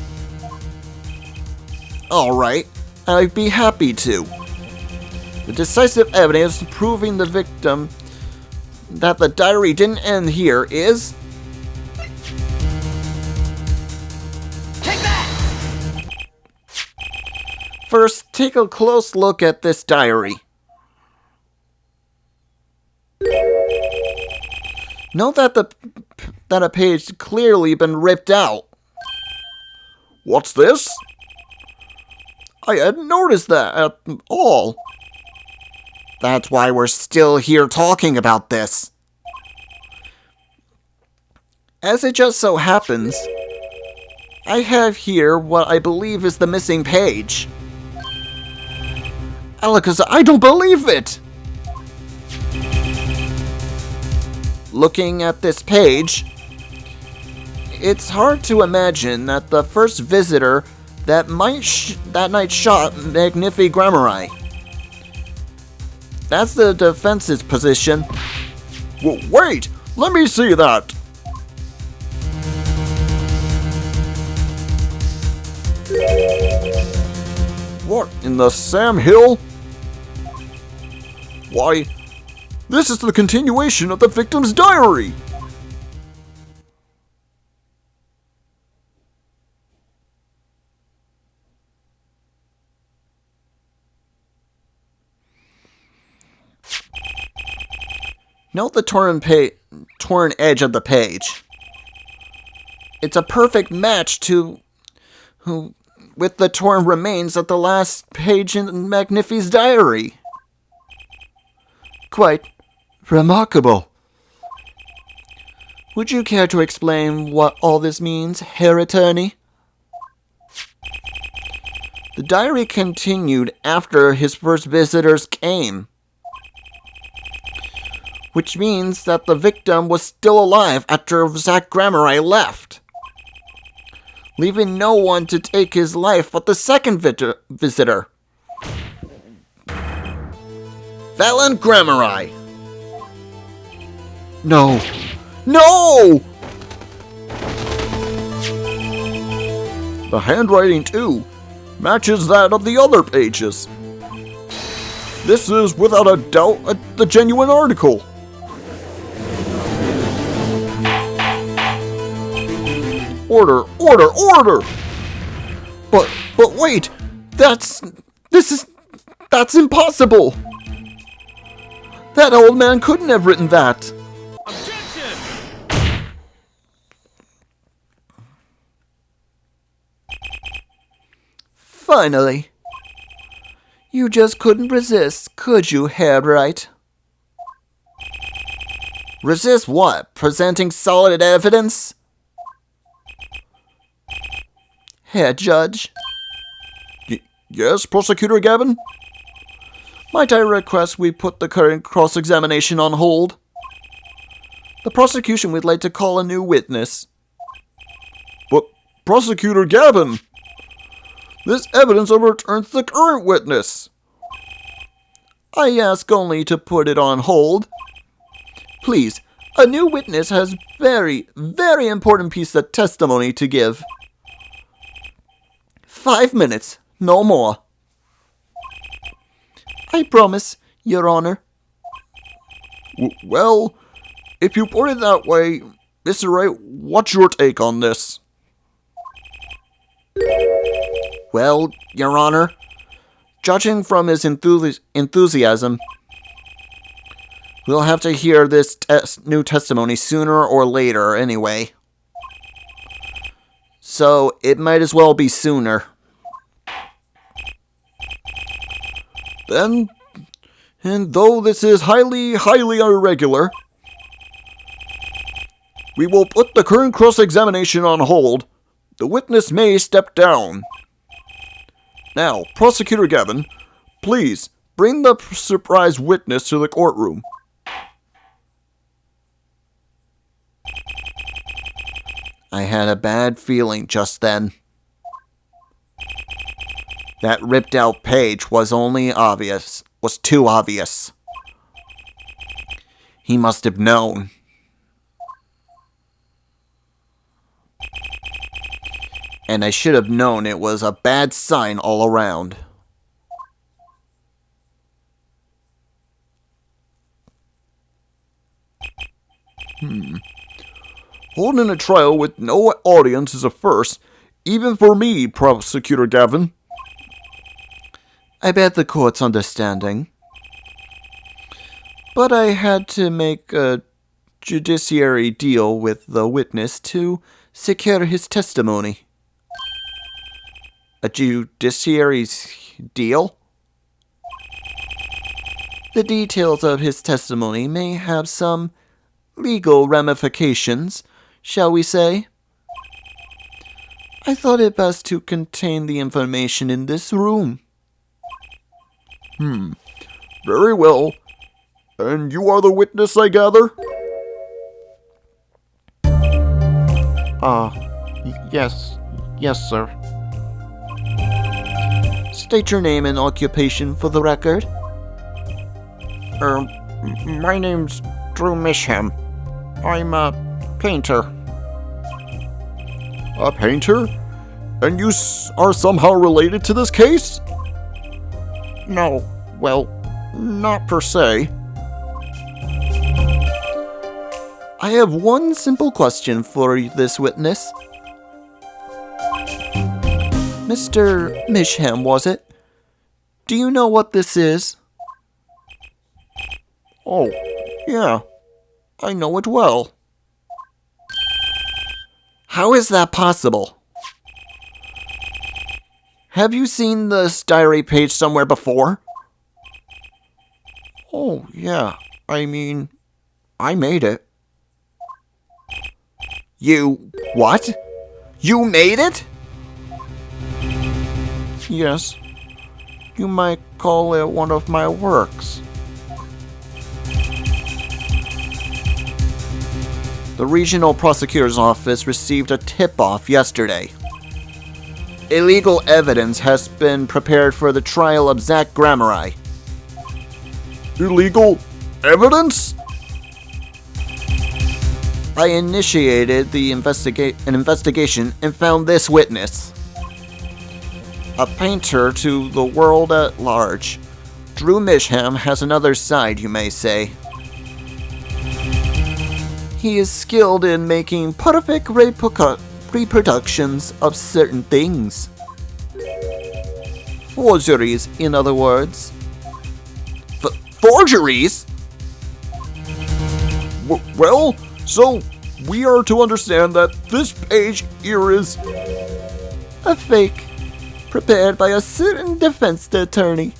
Speaker 1: Alright, I'd be happy to. The decisive evidence proving the victim that the diary didn't end here is...
Speaker 3: Take that!
Speaker 1: First, take a close look at this diary. Note that a page clearly been ripped out.
Speaker 2: What's this? I hadn't noticed that at all.
Speaker 1: That's why we're still here talking about this. As it just so happens, I have here what I believe is the missing page. Alakazam, I don't believe it! Looking at this page, it's hard to imagine that the first visitor that night shot Magnifi Grammari. That's the defense's position.
Speaker 2: Wait! Let me see that! What in the Sam Hill? Why, this is the continuation of the victim's diary!
Speaker 1: Note the torn edge of the page. It's a perfect match with the torn remains of the last page in Magnifi's diary. Quite remarkable. Would you care to explain what all this means, Herr Attorney? The diary continued after his first visitors came, which means that the victim was still alive after Zach Grammari left, leaving no one to take his life but the second visitor, Valen Grammari. No! No!
Speaker 2: The handwriting, too, matches that of the other pages. This is, without a doubt, the genuine article. Order! Order! Order!
Speaker 1: But wait! That's impossible! That old man couldn't have written that!
Speaker 3: Objection!
Speaker 1: Finally. You just couldn't resist, could you, Herr Wright? Resist what? Presenting solid evidence? Herr Judge?
Speaker 2: Yes, Prosecutor Gavin?
Speaker 1: Might I request we put the current cross-examination on hold? The prosecution would like to call a new witness.
Speaker 2: But, Prosecutor Gavin, this evidence overturns the current witness.
Speaker 1: I ask only to put it on hold. Please, a new witness has very, very important piece of testimony to give. 5 minutes, no more. I promise, Your Honor.
Speaker 2: Well, if you put it that way, Mr. Wright, what's your take on this?
Speaker 1: Well, Your Honor, judging from his enthusiasm, We'll have to hear this new testimony sooner or later anyway. So it might as well be sooner.
Speaker 2: Then, and though this is highly irregular, we will put the current cross-examination on hold. The witness may step down. Now, Prosecutor Gavin, please bring the surprise witness to the courtroom.
Speaker 1: I had a bad feeling just then. That ripped out page was too obvious. He must have known. And I should have known it was a bad sign all around.
Speaker 2: Holding a trial with no audience is a first, even for me, Prosecutor Gavin.
Speaker 1: I bet the court's understanding. But I had to make a judiciary deal with the witness to secure his testimony. A judiciary deal? The details of his testimony may have some legal ramifications, shall we say? I thought it best to contain the information in this room.
Speaker 2: Very well. And you are the witness, I gather?
Speaker 1: Yes, sir. State your name and occupation for the record. My name's Drew Misham. I'm a painter.
Speaker 2: A painter? And you are somehow related to this case?
Speaker 1: No, well, not per se. I have one simple question for this witness. Mr. Misham, was it? Do you know what this is?
Speaker 2: Oh, yeah. I know it well.
Speaker 1: How is that possible? Have you seen this diary page somewhere before?
Speaker 2: Oh, yeah. I mean, I made it.
Speaker 1: You what? You made it?
Speaker 2: Yes. You might call it one of my works.
Speaker 1: The regional prosecutor's office received a tip-off yesterday. Illegal evidence has been prepared for the trial of Zach Grammeri.
Speaker 2: Illegal evidence?
Speaker 1: I initiated an investigation and found this witness. A painter to the world at large. Drew Misham has another side, you may say. He is skilled in making perfect reproductions of certain things. Forgeries, in other words.
Speaker 2: Forgeries? Well, so we are to understand that this page here is
Speaker 1: a fake, prepared by a certain defense attorney.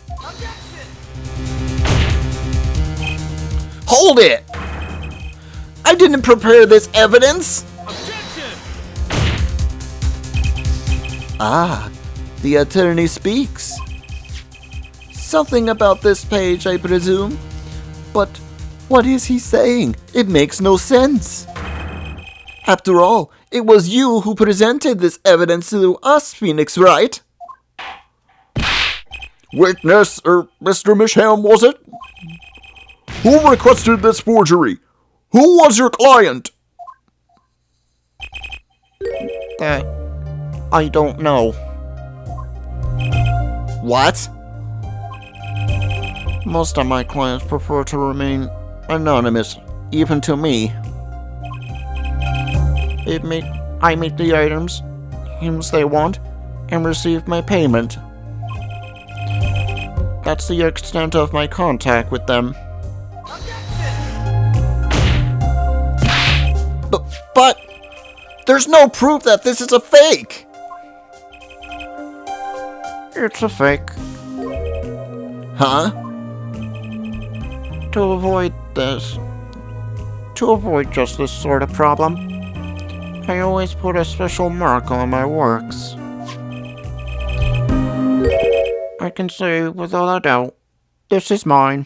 Speaker 1: Hold it! I didn't prepare this evidence!
Speaker 3: Objection!
Speaker 1: Ah, the attorney speaks. Something about this page, I presume. But what is he saying? It makes no sense. After all, it was you who presented this evidence to us, Pheonix Wright.
Speaker 2: Witness, Mr. Misham, was it? Who requested this forgery? Who was your client?
Speaker 1: That I don't know. What?
Speaker 2: Most of my clients prefer to remain anonymous, even to me. I make the items they want and receive my payment. That's the extent of my contact with them.
Speaker 1: But there's no proof that this is a fake.
Speaker 4: It's a fake.
Speaker 1: Huh?
Speaker 4: To avoid just this sort of problem, I always put a special mark on my works. I can say without a doubt, this is mine.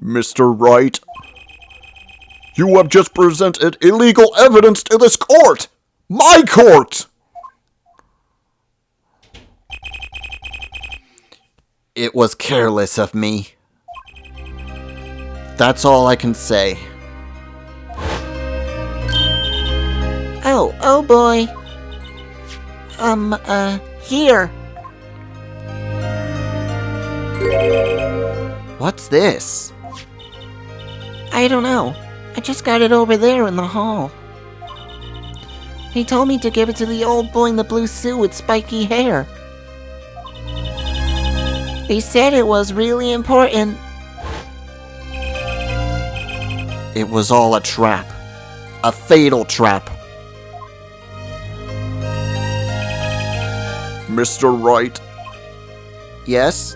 Speaker 2: Mr. Wright, you have just presented illegal evidence to this court! My court!
Speaker 1: It was careless of me. That's all I can say.
Speaker 4: Oh boy. Here.
Speaker 1: What's this?
Speaker 4: I don't know. I just got it over there in the hall. He told me to give it to the old boy in the blue suit with spiky hair. He said it was really important.
Speaker 1: It was all a trap. A fatal trap.
Speaker 2: Mr. Wright,
Speaker 1: Yes?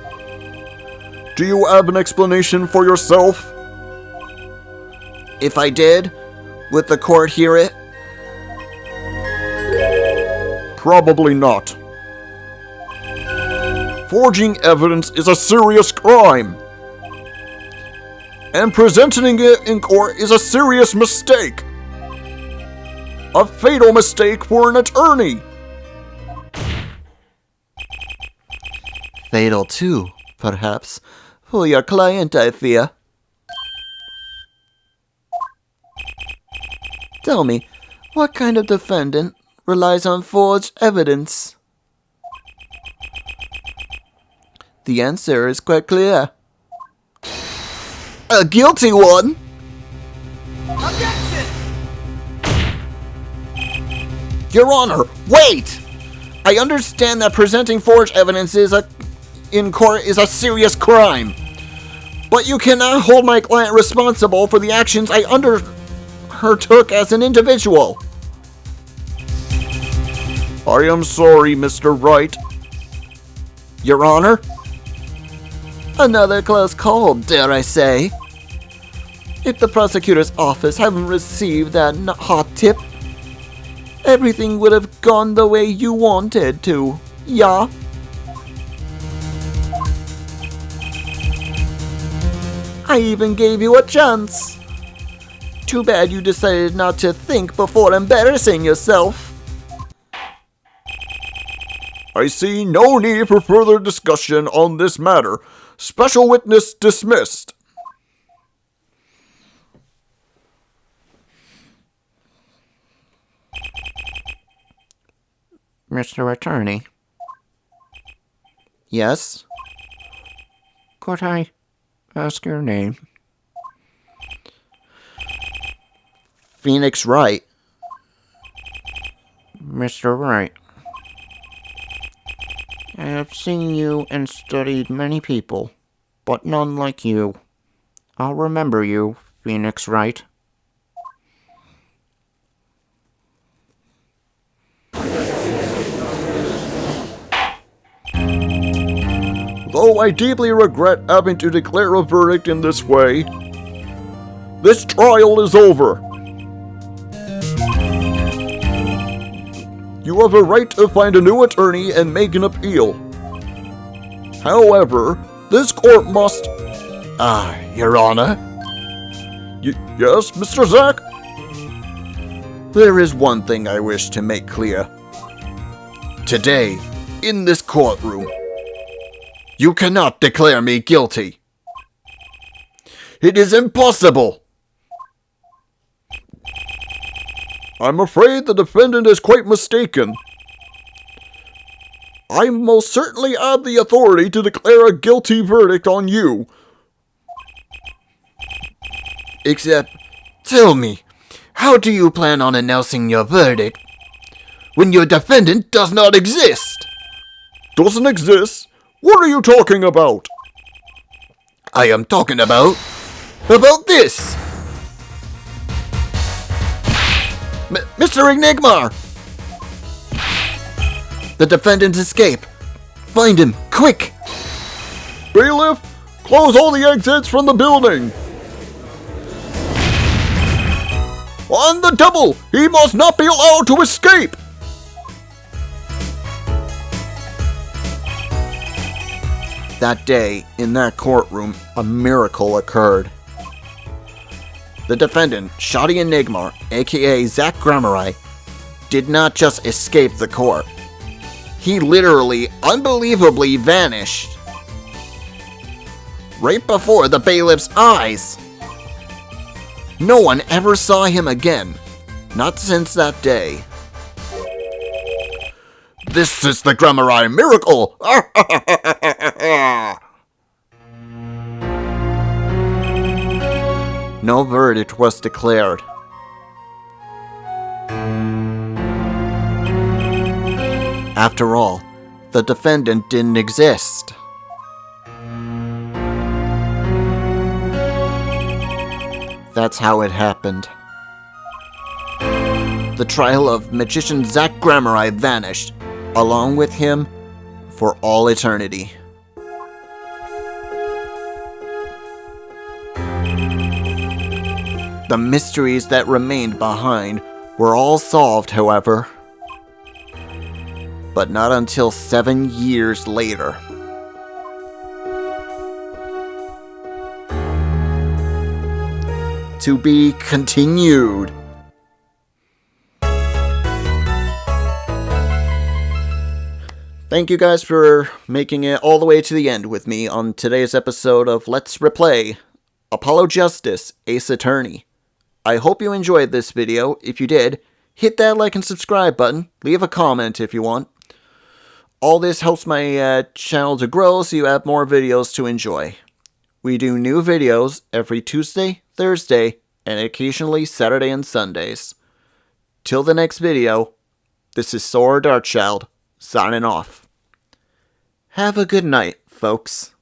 Speaker 2: do you have an explanation for yourself?
Speaker 1: If I did, would the court hear it?
Speaker 2: Probably not. Forging evidence is a serious crime. And presenting it in court is a serious mistake. A fatal mistake for an attorney.
Speaker 1: Fatal too, perhaps, for your client, I fear. Tell me, what kind of defendant relies on forged evidence? The answer is quite clear. A guilty one!
Speaker 3: Objection!
Speaker 1: Your Honor, wait! I understand that presenting forged evidence in court is a serious crime. But you cannot hold my client responsible for the actions I undertook as an individual.
Speaker 2: I am sorry, Mr. Wright.
Speaker 1: Your Honor? Another close call, dare I say. If the prosecutor's office hadn't received that hot tip, everything would have gone the way you wanted to, yeah? I even gave you a chance. Too bad you decided not to think before embarrassing yourself.
Speaker 2: I see no need for further discussion on this matter. Special witness dismissed.
Speaker 4: Mr. Attorney,
Speaker 1: Yes?
Speaker 4: could I ask your name?
Speaker 1: Pheonix Wright.
Speaker 4: Mr. Wright. I have seen you and studied many people, but none like you. I'll remember you, Pheonix Wright.
Speaker 2: Though I deeply regret having to declare a verdict in this way, this trial is over. You have a right to find a new attorney and make an appeal. However, this court must...
Speaker 1: Your Honor?
Speaker 2: Yes, Mr. Zack?
Speaker 1: There is one thing I wish to make clear. Today, in this courtroom, you cannot declare me guilty. It is impossible.
Speaker 2: I'm afraid the defendant is quite mistaken. I most certainly have the authority to declare a guilty verdict on you.
Speaker 1: Except, tell me, how do you plan on announcing your verdict when your defendant does not exist?
Speaker 2: doesn't exist. What are you talking about?
Speaker 1: I am talking about this! Mr. Enigma! The defendant's escape! Find him, quick!
Speaker 2: Bailiff, close all the exits from the building! On the double! He must not be allowed to escape!
Speaker 1: That day, in that courtroom, a miracle occurred. The defendant, Shoddy Enigma, aka Zach Grammeri, did not just escape the court. He literally, unbelievably vanished. Right before the bailiff's eyes. No one ever saw him again. Not since that day.
Speaker 2: This is the Grammeri miracle!
Speaker 1: No verdict was declared. After all, the defendant didn't exist. That's how it happened. The trial of magician Zach Grammeri vanished, along with him, for all eternity. The mysteries that remained behind were all solved, however, but not until 7 years later. To be continued. Thank you guys for making it all the way to the end with me on today's episode of Let's Replay Apollo Justice Ace Attorney. I hope you enjoyed this video. If you did, hit that like and subscribe button. Leave a comment if you want. All this helps my channel to grow so you have more videos to enjoy. We do new videos every Tuesday, Thursday, and occasionally Saturday and Sundays. Till the next video, this is Saur Darkchild, signing off. Have a good night, folks.